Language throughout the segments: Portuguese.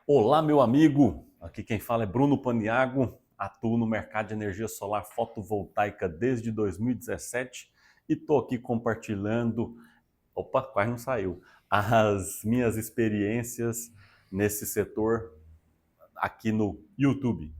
Olá, meu amigo! Aqui quem fala é Bruno Paniago, atuo no mercado de energia solar fotovoltaica desde 2017 e estou aqui compartilhando, opa, quase não saiu, as minhas experiências nesse setor aqui no YouTube.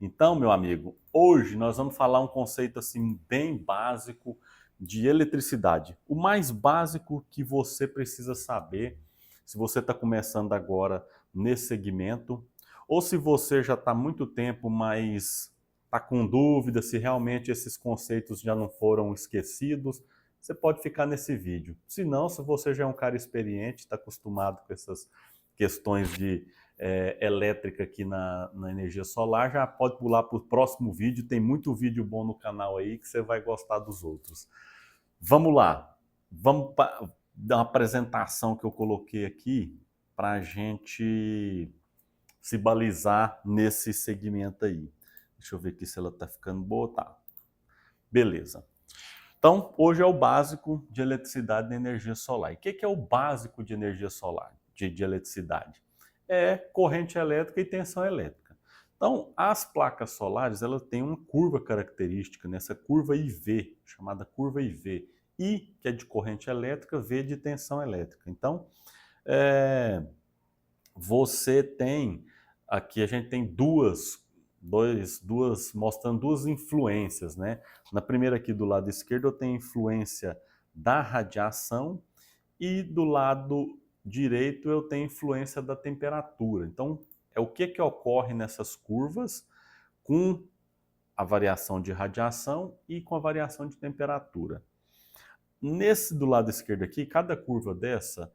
Então, meu amigo, hoje nós vamos falar um conceito assim bem básico de eletricidade. O mais básico que você precisa saber se você está começando agora nesse segmento, ou se você já está há muito tempo, mas está com dúvida se realmente esses conceitos já não foram esquecidos, você pode ficar nesse vídeo. Se não, se você já é um cara experiente, está acostumado com essas questões de elétrica aqui na energia solar, já pode pular para o próximo vídeo. Tem muito vídeo bom no canal aí que você vai gostar dos outros. Vamos lá, vamos dar uma apresentação que eu coloquei aqui para a gente se balizar nesse segmento aí. Deixa eu ver aqui se ela está ficando boa. Tá, beleza. Então, hoje é o básico de eletricidade na energia solar. E o que é o básico de energia solar, de eletricidade? É corrente elétrica e tensão elétrica. Então, as placas solares, elas têm uma curva característica, nessa curva IV, chamada curva IV. I, que é de corrente elétrica, V de tensão elétrica. Então, é, você tem, aqui a gente tem mostrando duas influências, né? Na primeira aqui do lado esquerdo eu tenho influência da radiação e do lado direito eu tenho influência da temperatura. Então, é o que ocorre nessas curvas com a variação de radiação e com a variação de temperatura. Nesse do lado esquerdo aqui, cada curva dessa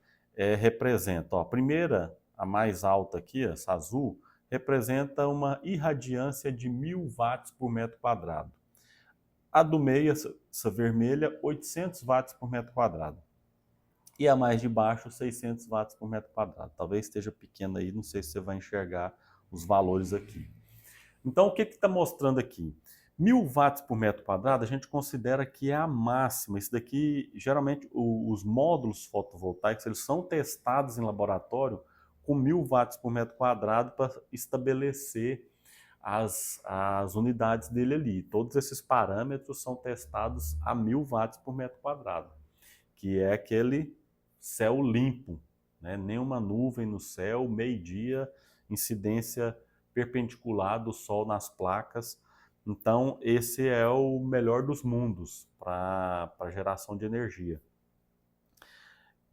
representa, ó, a primeira, a mais alta aqui, essa azul, representa uma irradiância de 1000 watts por metro quadrado. A do meio, essa vermelha, 800 watts por metro quadrado. E a mais de baixo, 600 watts por metro quadrado. Talvez esteja pequena aí, não sei se você vai enxergar os valores aqui. Então, o que está mostrando aqui? 1000 watts por metro quadrado, a gente considera que é a máxima. Isso daqui, geralmente, os módulos fotovoltaicos, eles são testados em laboratório com 1000 watts por metro quadrado para estabelecer as unidades dele ali. Todos esses parâmetros são testados a 1000 watts por metro quadrado, que é aquele céu limpo, né? Nenhuma nuvem no céu, meio-dia, incidência perpendicular do Sol nas placas. Então, esse é o melhor dos mundos para geração de energia.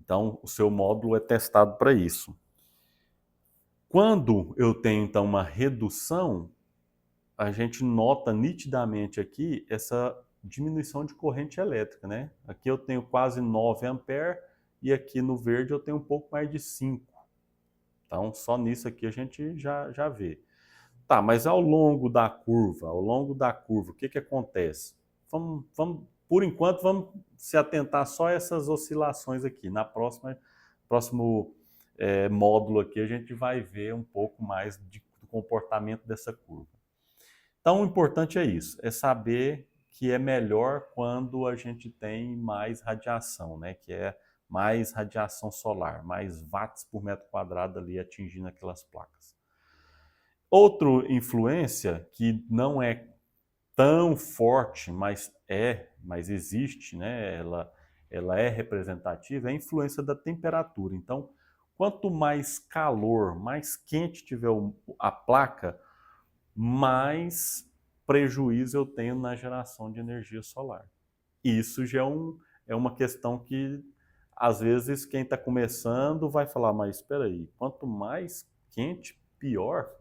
Então, o seu módulo é testado para isso. Quando eu tenho, então, uma redução, a gente nota nitidamente aqui essa diminuição de corrente elétrica, né? Aqui eu tenho quase 9 amperes e aqui no verde eu tenho um pouco mais de 5. Então, só nisso aqui a gente já vê. Tá, mas ao longo da curva, o que acontece? Por enquanto, vamos se atentar só a essas oscilações aqui. Na próximo módulo aqui, a gente vai ver um pouco mais do comportamento dessa curva. Então, o importante é isso, é saber que é melhor quando a gente tem mais radiação, né? Que é mais radiação solar, mais watts por metro quadrado ali atingindo aquelas placas. Outra influência que não é tão forte, mas existe, né? Ela é representativa, é a influência da temperatura. Então, quanto mais calor, mais quente tiver a placa, mais prejuízo eu tenho na geração de energia solar. Isso já é uma questão que, às vezes, quem está começando vai falar, mas espera aí, quanto mais quente, pior.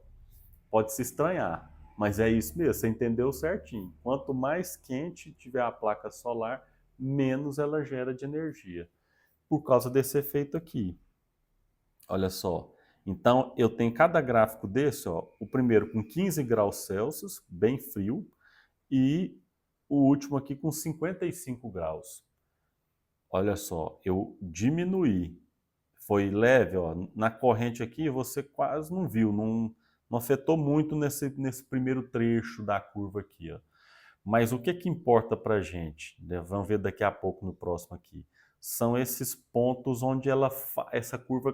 Pode se estranhar, mas é isso mesmo, você entendeu certinho. Quanto mais quente tiver a placa solar, menos ela gera de energia, por causa desse efeito aqui. Olha só, então eu tenho cada gráfico desse, ó, o primeiro com 15 graus Celsius, bem frio, e o último aqui com 55 graus. Olha só, eu diminuí, foi leve, ó, na corrente aqui você quase não viu, não afetou muito nesse primeiro trecho da curva aqui, ó. Mas o que importa para a gente, né? Vamos ver daqui a pouco no próximo aqui, são esses pontos onde essa curva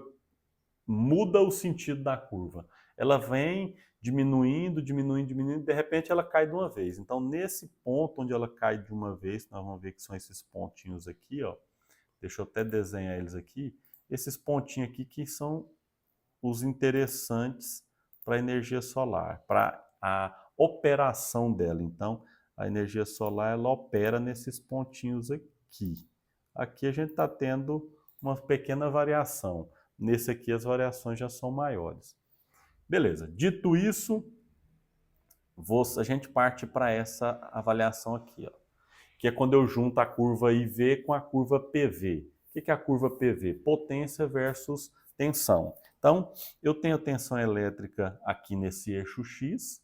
muda o sentido da curva. Ela vem diminuindo, diminuindo, diminuindo, de repente ela cai de uma vez. Então, nesse ponto onde ela cai de uma vez, nós vamos ver que são esses pontinhos aqui, ó. Deixa eu até desenhar eles aqui. Esses pontinhos aqui que são os interessantes para a energia solar, para a operação dela. Então, a energia solar ela opera nesses pontinhos aqui. Aqui a gente está tendo uma pequena variação. Nesse aqui as variações já são maiores. Beleza, dito isso, a gente parte para essa avaliação aqui, ó, que é quando eu junto a curva IV com a curva PV. O que é a curva PV? Potência versus tensão. Então, eu tenho a tensão elétrica aqui nesse eixo X,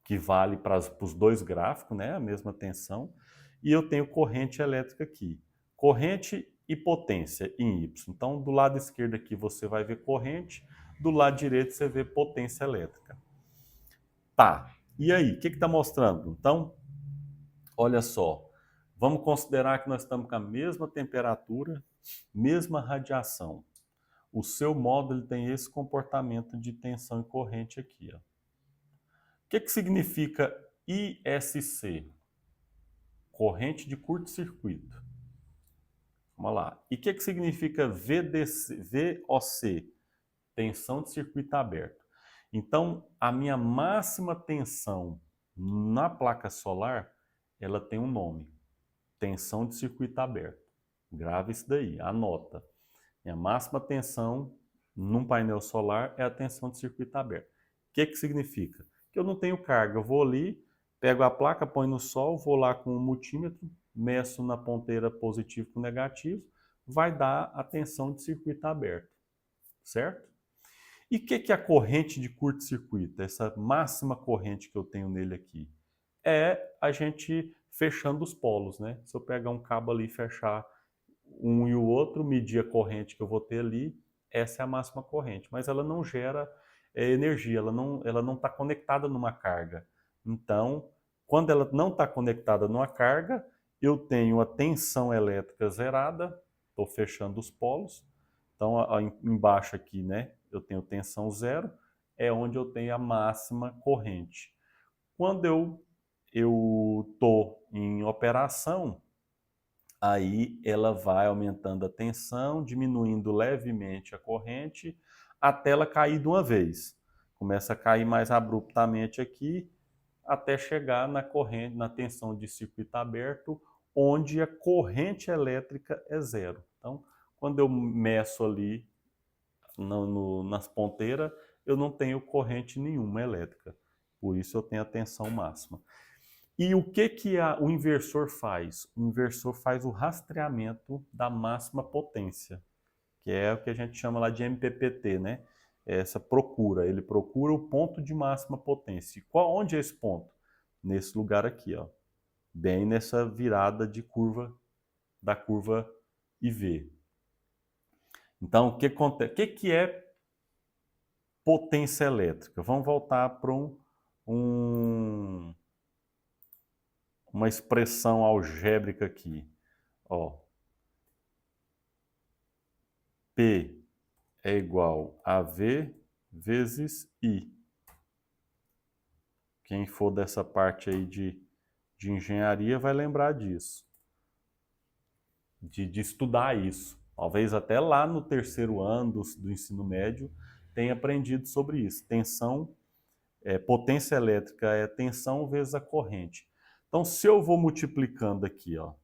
que vale para os dois gráficos, né, a mesma tensão, e eu tenho corrente elétrica aqui. Corrente e potência em Y. Então, do lado esquerdo aqui você vai ver corrente, do lado direito você vê potência elétrica. Tá, e aí, o que está mostrando? Então, olha só, vamos considerar que nós estamos com a mesma temperatura, mesma radiação. O seu módulo tem esse comportamento de tensão e corrente aqui. Ó. O que significa ISC? Corrente de curto-circuito. Vamos lá. E o que significa VOC? Tensão de circuito aberto. Então, a minha máxima tensão na placa solar, ela tem um nome. Tensão de circuito aberto. Grava isso daí, anota. Minha máxima tensão num painel solar é a tensão de circuito aberto. O que significa? Que eu não tenho carga. Eu vou ali, pego a placa, ponho no sol, vou lá com o multímetro, meço na ponteira positivo com negativo, vai dar a tensão de circuito aberto. Certo? E o que é a corrente de curto-circuito? Essa máxima corrente que eu tenho nele aqui. É a gente fechando os polos, né? Se eu pegar um cabo ali e fechar um e o outro, medir a corrente que eu vou ter ali, essa é a máxima corrente. Mas ela não gera energia, ela não está conectada numa carga. Então, quando ela não está conectada numa carga, eu tenho a tensão elétrica zerada, estou fechando os polos. Então, embaixo aqui, né, eu tenho tensão zero, é onde eu tenho a máxima corrente. Quando eu estou em operação, aí ela vai aumentando a tensão, diminuindo levemente a corrente, até ela cair de uma vez. Começa a cair mais abruptamente aqui, até chegar na corrente, na tensão de circuito aberto, onde a corrente elétrica é zero. Então, quando eu meço ali nas ponteiras, eu não tenho corrente nenhuma elétrica. Por isso eu tenho a tensão máxima. E o que o inversor faz? O inversor faz o rastreamento da máxima potência, que é o que a gente chama lá de MPPT, né? Essa procura. Ele procura o ponto de máxima potência. E onde é esse ponto? Nesse lugar aqui, ó. Bem nessa virada de curva, da curva IV. Então, o que acontece? O que é potência elétrica? Vamos voltar para uma expressão algébrica aqui. Ó, P é igual a V vezes I. Quem for dessa parte aí de engenharia vai lembrar disso. De estudar isso. Talvez até lá no terceiro ano do ensino médio tenha aprendido sobre isso. Tensão, potência elétrica é tensão vezes a corrente. Então, se eu vou multiplicando aqui, ó,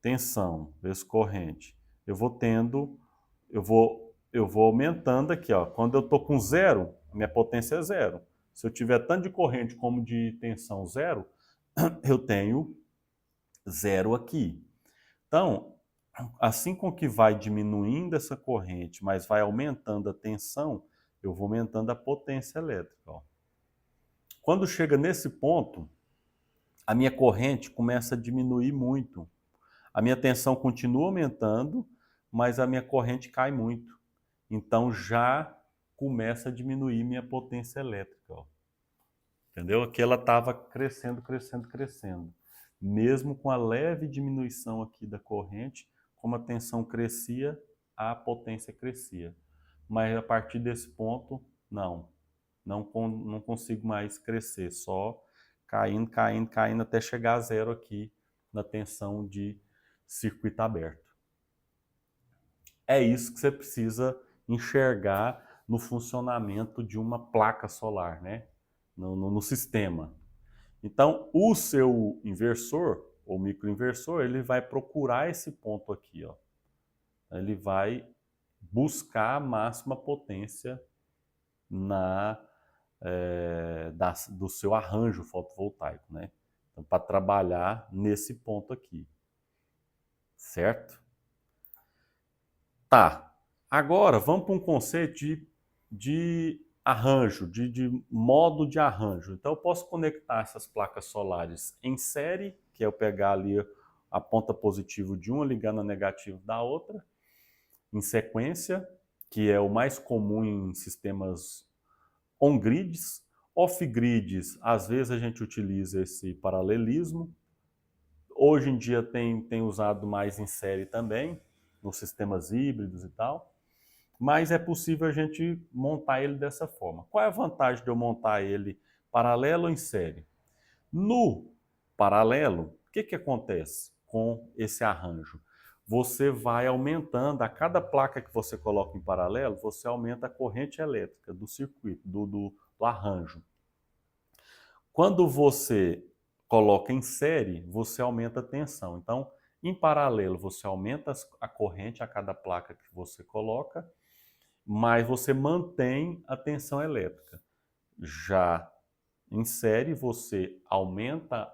tensão vezes corrente, eu vou aumentando aqui, ó. Quando eu estou com zero, a minha potência é zero. Se eu tiver tanto de corrente como de tensão zero, eu tenho zero aqui. Então, assim com que vai diminuindo essa corrente, mas vai aumentando a tensão, eu vou aumentando a potência elétrica. Ó. Quando chega nesse ponto, a minha corrente começa a diminuir muito. A minha tensão continua aumentando, mas a minha corrente cai muito. Então já começa a diminuir minha potência elétrica. Ó. Entendeu? Aqui ela estava crescendo, crescendo, crescendo. Mesmo com a leve diminuição aqui da corrente, como a tensão crescia, a potência crescia. mas a partir desse ponto, não consigo mais crescer, só caindo, caindo, caindo até chegar a zero aqui na tensão de circuito aberto. É isso que você precisa enxergar no funcionamento de uma placa solar, né? No sistema. Então, o seu inversor, ou microinversor, ele vai procurar esse ponto aqui, ó. Ele vai buscar a máxima potência do seu arranjo fotovoltaico, né? Então, para trabalhar nesse ponto aqui, certo? Tá, agora vamos para um conceito de arranjo, de modo de arranjo. Então eu posso conectar essas placas solares em série, que é eu pegar ali a ponta positiva de uma ligando a negativa da outra, em sequência, que é o mais comum em sistemas on-grids. Off-grids, às vezes a gente utiliza esse paralelismo. Hoje em dia tem usado mais em série também, nos sistemas híbridos e tal. Mas é possível a gente montar ele dessa forma. Qual é a vantagem de eu montar ele paralelo ou em série? No paralelo, o que acontece com esse arranjo? Você vai aumentando, a cada placa que você coloca em paralelo, você aumenta a corrente elétrica do circuito, do arranjo. Quando você coloca em série, você aumenta a tensão. Então, em paralelo, você aumenta a corrente a cada placa que você coloca, mas você mantém a tensão elétrica. Já em série, você aumenta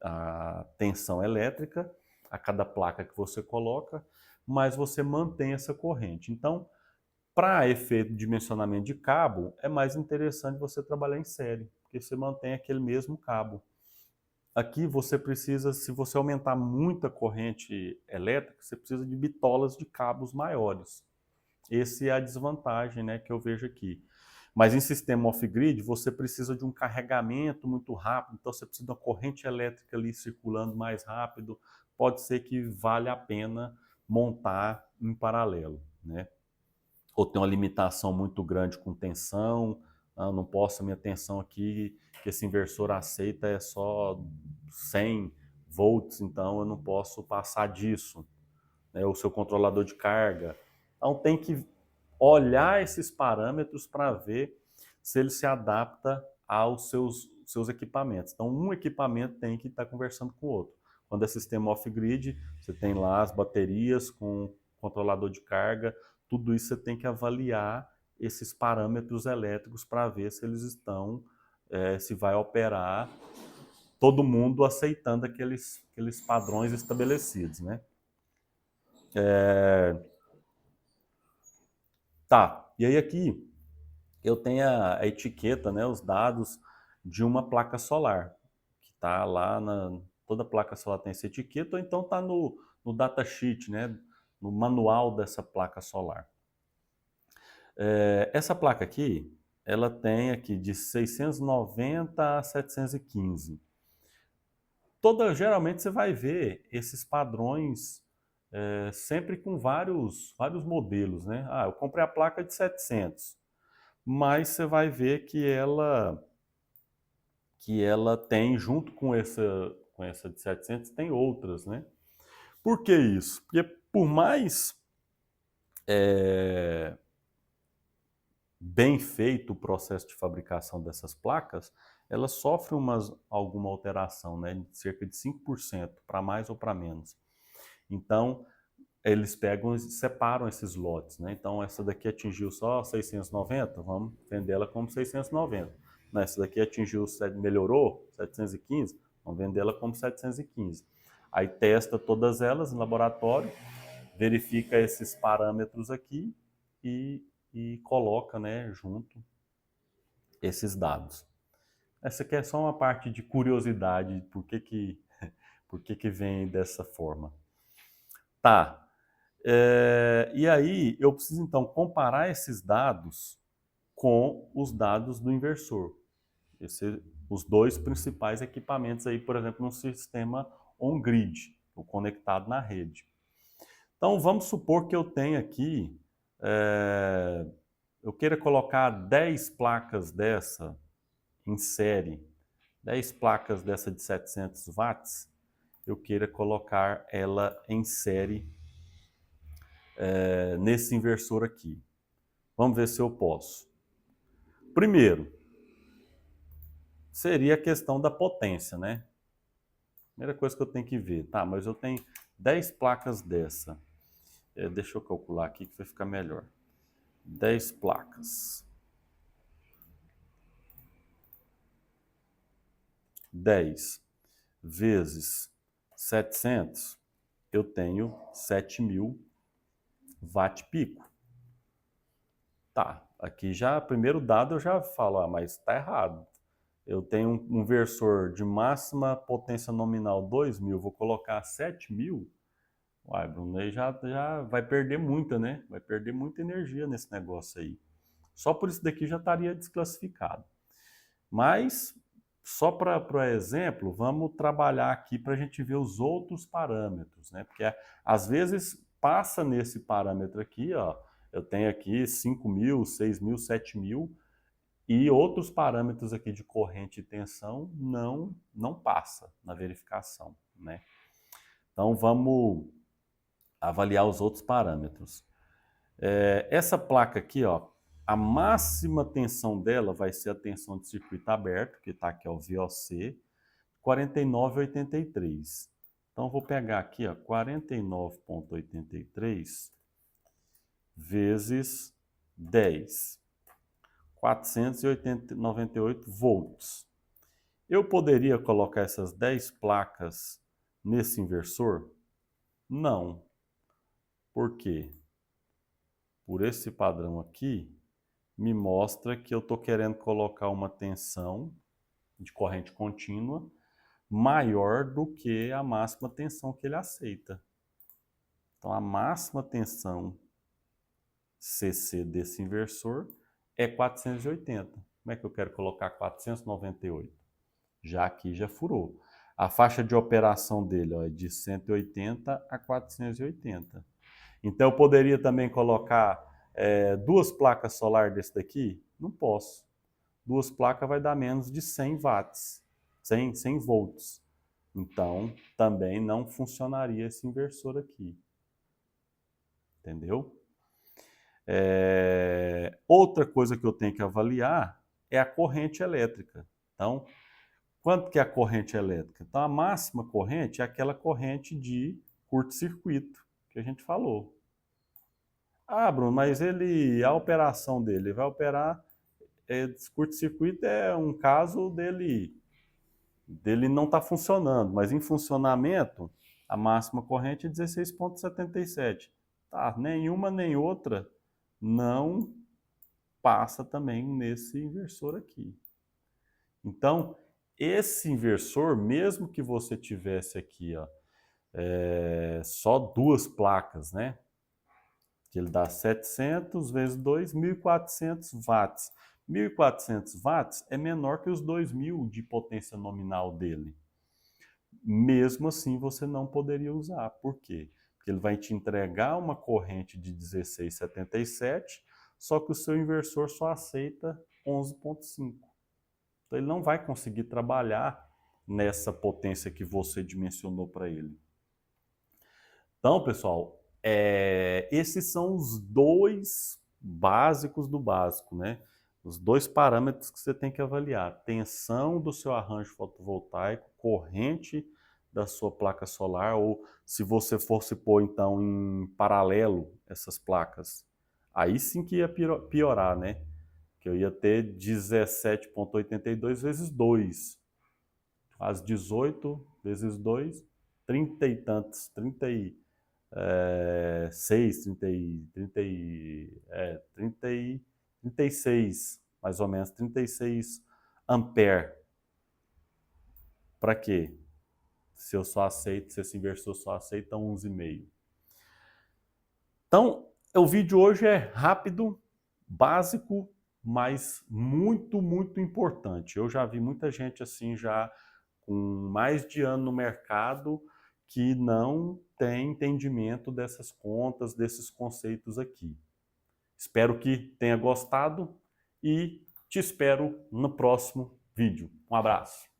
a tensão elétrica a cada placa que você coloca, mas você mantém essa corrente. Então, para efeito de dimensionamento de cabo, é mais interessante você trabalhar em série, porque você mantém aquele mesmo cabo. Aqui você precisa, se você aumentar muita corrente elétrica, você precisa de bitolas de cabos maiores. Essa é a desvantagem, né, que eu vejo aqui. Mas em sistema off-grid, você precisa de um carregamento muito rápido, então você precisa de uma corrente elétrica ali circulando mais rápido. Pode ser que valha a pena montar em paralelo, né? Ou tem uma limitação muito grande com tensão, não posso, a minha tensão aqui, que esse inversor aceita é só 100 volts, então eu não posso passar disso, né? O seu controlador de carga. Então tem que olhar esses parâmetros para ver se ele se adapta aos seus equipamentos. Então um equipamento tem que estar conversando com o outro. Quando é sistema off-grid, você tem lá as baterias com controlador de carga, tudo isso você tem que avaliar esses parâmetros elétricos para ver se eles estão, se vai operar todo mundo aceitando aqueles padrões estabelecidos, né? Tá, e aí aqui eu tenho a etiqueta, né, os dados de uma placa solar, que está lá toda placa solar tem essa etiqueta, ou então está no datasheet, né, no manual dessa placa solar. Essa placa aqui, ela tem aqui de 690 a 715. Geralmente você vai ver esses padrões sempre com vários modelos, né? Ah, eu comprei a placa de 700, mas você vai ver que ela tem, junto com essa de 700, tem outras, né? Por que isso? Porque por mais bem feito o processo de fabricação dessas placas, elas sofrem alguma alteração, né? De cerca de 5%, para mais ou para menos. Então, eles pegam e separam esses lotes, né? Então, essa daqui atingiu só 690, vamos vender ela como 690. Essa daqui melhorou, 715, vamos vender ela como 715. Aí testa todas elas em laboratório, verifica esses parâmetros aqui e coloca, né, junto esses dados. Essa aqui é só uma parte de curiosidade, por que vem dessa forma. Tá. E aí eu preciso então comparar esses dados com os dados do inversor. Os dois principais equipamentos aí, por exemplo, no sistema on-grid, ou conectado na rede. Então vamos supor que eu tenha aqui eu queira colocar 10 placas dessa em série, 10 placas dessa de 700 watts, eu queira colocar ela em série nesse inversor aqui. Vamos ver se eu posso. Primeiro, seria a questão da potência, né? Primeira coisa que eu tenho que ver. Tá, mas eu tenho 10 placas dessa. Deixa eu calcular aqui que vai ficar melhor. 10 placas. 10 vezes 700, eu tenho 7.000 watt-pico. Tá, aqui já, primeiro dado eu já falo, mas tá errado. Eu tenho um inversor de máxima potência nominal 2.000, vou colocar 7.000. Uai, Bruno, aí já vai perder muita, né? Vai perder muita energia nesse negócio aí. Só por isso daqui já estaria desclassificado. Mas, só para exemplo, vamos trabalhar aqui para a gente ver os outros parâmetros, né? Porque às vezes passa nesse parâmetro aqui, ó, eu tenho aqui 5.000, 6.000, 7.000 e outros parâmetros aqui de corrente e tensão não passa na verificação, né? Então vamos avaliar os outros parâmetros. Essa placa aqui, ó, a máxima tensão dela vai ser a tensão de circuito aberto, que está aqui, ó, o VOC, 49,83. Então, vou pegar aqui, ó, 49,83 vezes 10, 498 volts. Eu poderia colocar essas 10 placas nesse inversor? Não. Por quê? Por esse padrão aqui, me mostra que eu estou querendo colocar uma tensão de corrente contínua maior do que a máxima tensão que ele aceita. Então, a máxima tensão CC desse inversor é 480. Como é que eu quero colocar 498? Já aqui já furou. A faixa de operação dele, ó, é de 180 a 480. Então, eu poderia também colocar duas placas solar desse daqui? Não posso. Duas placas vai dar menos de 100 watts, 100 volts. Então, também não funcionaria esse inversor aqui. Entendeu? Outra coisa que eu tenho que avaliar é a corrente elétrica. Então, quanto que é a corrente elétrica? Então, a máxima corrente é aquela corrente de curto-circuito que a gente falou. Ah, Bruno, mas a operação dele vai operar, curto-circuito é um caso dele não está funcionando, mas em funcionamento, a máxima corrente é 16,77. Tá, nenhuma nem outra não passa também nesse inversor aqui. Então, esse inversor, mesmo que você tivesse aqui, ó, só duas placas, né? Que ele dá 700 vezes 2, 1.400 watts. 1.400 watts é menor que os 2.000 de potência nominal dele. Mesmo assim, você não poderia usar. Por quê? Porque ele vai te entregar uma corrente de 16,77, só que o seu inversor só aceita 11,5. Então, ele não vai conseguir trabalhar nessa potência que você dimensionou para ele. Então, pessoal, esses são os dois básicos do básico, né? Os dois parâmetros que você tem que avaliar: tensão do seu arranjo fotovoltaico, corrente da sua placa solar, ou se você fosse pôr então em paralelo essas placas, aí sim que ia piorar, né? Que eu ia ter 17,82 vezes 2, faz 18 vezes 2, 30 e tantos, 36, mais ou menos, 36 ampere. Para quê? Se esse inversor só aceita 11,5. Então, o vídeo hoje é rápido, básico, mas muito, muito importante. Eu já vi muita gente assim, já com mais de ano no mercado, que não tem entendimento dessas contas, desses conceitos aqui. Espero que tenha gostado e te espero no próximo vídeo. Um abraço!